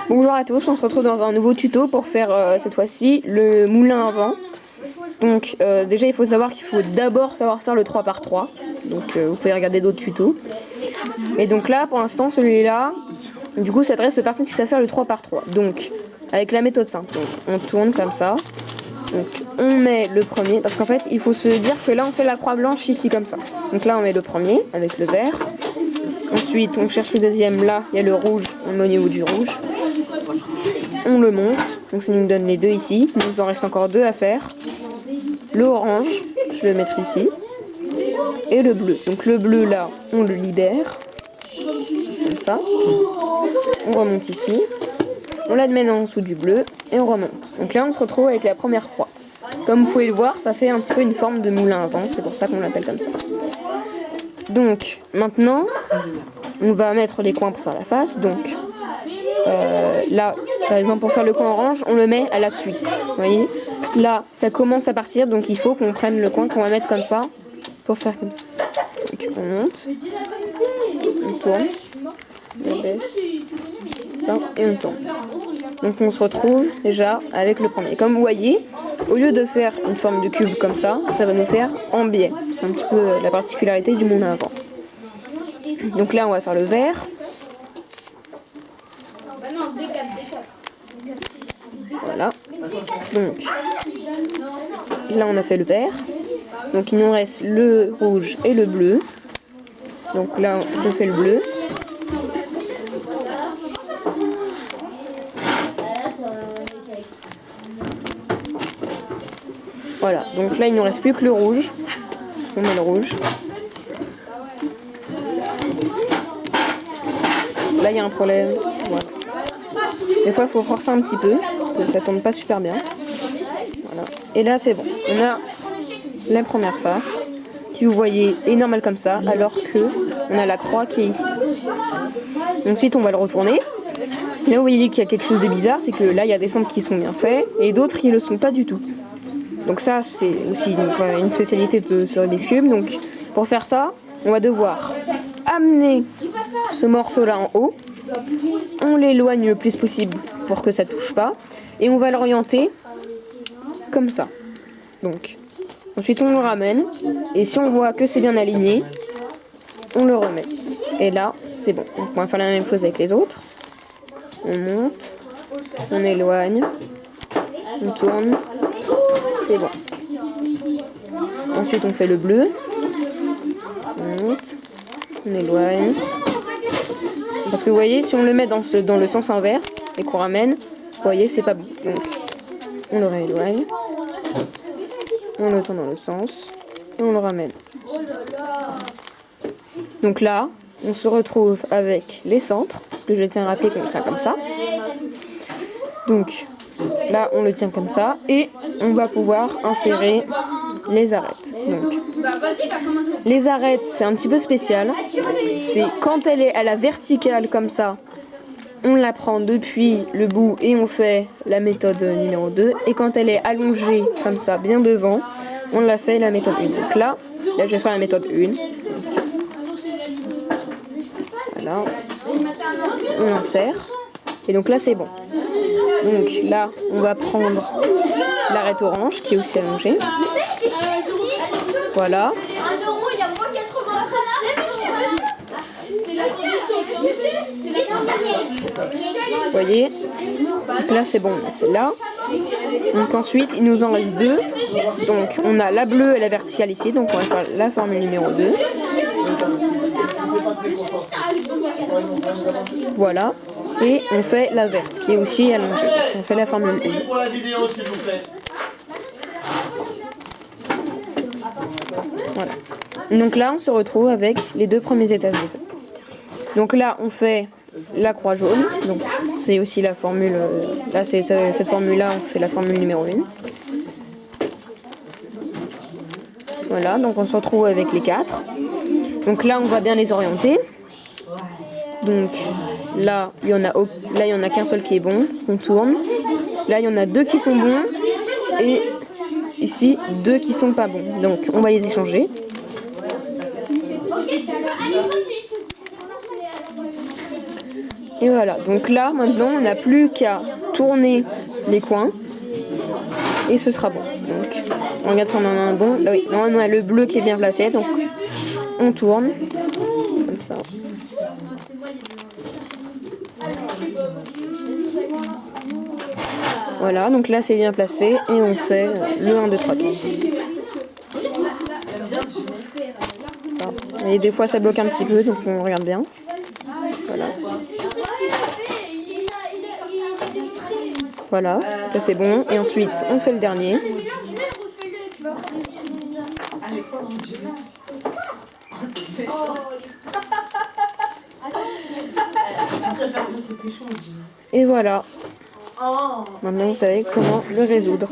Bonjour à tous, on se retrouve dans un nouveau tuto pour faire cette fois-ci le moulin à vent. Donc déjà il faut savoir qu'il faut d'abord savoir faire le 3 par 3. Donc vous pouvez regarder d'autres tutos. Et donc là pour l'instant celui-là, du coup s'adresse aux personnes qui savent faire le 3 par 3. Donc avec la méthode simple, donc, on tourne comme ça. Donc on met le premier, parce qu'en fait il faut se dire que là on fait la croix blanche ici comme ça. Donc là on met le premier avec le vert. Ensuite on cherche le deuxième, là il y a le rouge, on met au niveau du rouge. On le monte, donc ça nous donne les deux ici. Il nous en reste encore deux à faire. Le orange, je vais le mettre ici. Et le bleu. Donc le bleu là, on le libère. Comme ça. On remonte ici. On la met en dessous du bleu et on remonte. Donc là on se retrouve avec la première croix. Comme vous pouvez le voir, ça fait un petit peu une forme de moulin à vent. C'est pour ça qu'on l'appelle comme ça. Donc maintenant, on va mettre les coins pour faire la face. Donc là, par exemple, pour faire le coin orange, on le met à la suite. Vous voyez ? Là, ça commence à partir, donc il faut qu'on prenne le coin qu'on va mettre comme ça pour faire comme ça. Donc on monte, on tourne, on baisse, ça, et on tourne. Donc on se retrouve déjà avec le premier. Comme vous voyez, au lieu de faire une forme de cube comme ça va nous faire en biais. C'est un petit peu la particularité du moulin à vent. Donc là, on va faire le vert. Voilà. Donc là on a fait le vert. Donc il nous reste le rouge et le bleu. Donc là je fais le bleu. Voilà, donc là il nous reste plus que le rouge. On met le rouge. Là il y a un problème. Voilà. Des fois, il faut forcer un petit peu, parce que ça tombe pas super bien. Voilà. Et là, c'est bon. On a la première face, qui vous voyez est normale comme ça, alors que on a la croix qui est ici. Ensuite, on va le retourner. Et là, vous voyez qu'il y a quelque chose de bizarre, c'est que là, il y a des centres qui sont bien faits, et d'autres qui le sont pas du tout. Donc ça, c'est aussi une spécialité sur les cubes. Donc, pour faire ça, on va devoir amener ce morceau-là en haut. On l'éloigne le plus possible pour que ça touche pas. Et on va l'orienter comme ça. Donc, ensuite on le ramène. Et si on voit que c'est bien aligné, on le remet. Et là, c'est bon. Donc, on va faire la même chose avec les autres. On monte. On éloigne. On tourne. C'est bon. Ensuite on fait le bleu. On monte. On éloigne. Parce que vous voyez, si on le met dans le sens inverse et qu'on ramène, vous voyez, c'est pas bon. Donc, on le rééloigne, on le tourne dans l'autre sens et on le ramène. Donc là, on se retrouve avec les centres, parce que je tiens à rappeler qu'on tient comme ça. Donc là, on le tient comme ça et on va pouvoir insérer les arêtes. Donc, les arêtes, c'est un petit peu spécial. C'est quand elle est à la verticale comme ça, on la prend depuis le bout et on fait la méthode numéro 2. Et quand elle est allongée comme ça, bien devant, on la fait la méthode 1. Donc là je vais faire la méthode 1. Voilà. On insère. Et donc là, c'est bon. Donc là, on va prendre l'arête orange qui est aussi allongée. Voilà. Vous voyez, donc là c'est bon, c'est là. Donc ensuite il nous en reste deux. Donc on a la bleue et la verticale ici, donc on va faire la formule numéro 2. Voilà. Et on fait la verte qui est aussi allongée. On fait la formule 1. Voilà. Donc là on se retrouve avec les deux premiers étages. Donc là on fait la croix jaune, donc c'est aussi la formule, là c'est cette formule là, on fait la formule numéro 1. Voilà, donc on se retrouve avec les 4. Donc là on va bien les orienter. Donc là il y en a qu'un seul qui est bon, on tourne. Là il y en a 2 qui sont bons et ici 2 qui sont pas bons. Donc on va les échanger. Et voilà, donc là maintenant on n'a plus qu'à tourner les coins et ce sera bon. Donc on regarde si on en a un bon. Là oui, non, on a le bleu qui est bien placé, donc on tourne comme ça. Voilà, donc là c'est bien placé et on fait le 1, 2, 3 tours. Ça. Et des fois ça bloque un petit peu, donc on regarde bien. Voilà. Voilà, ça c'est bon. Et ensuite on fait le dernier. Et voilà. Maintenant vous savez comment le résoudre.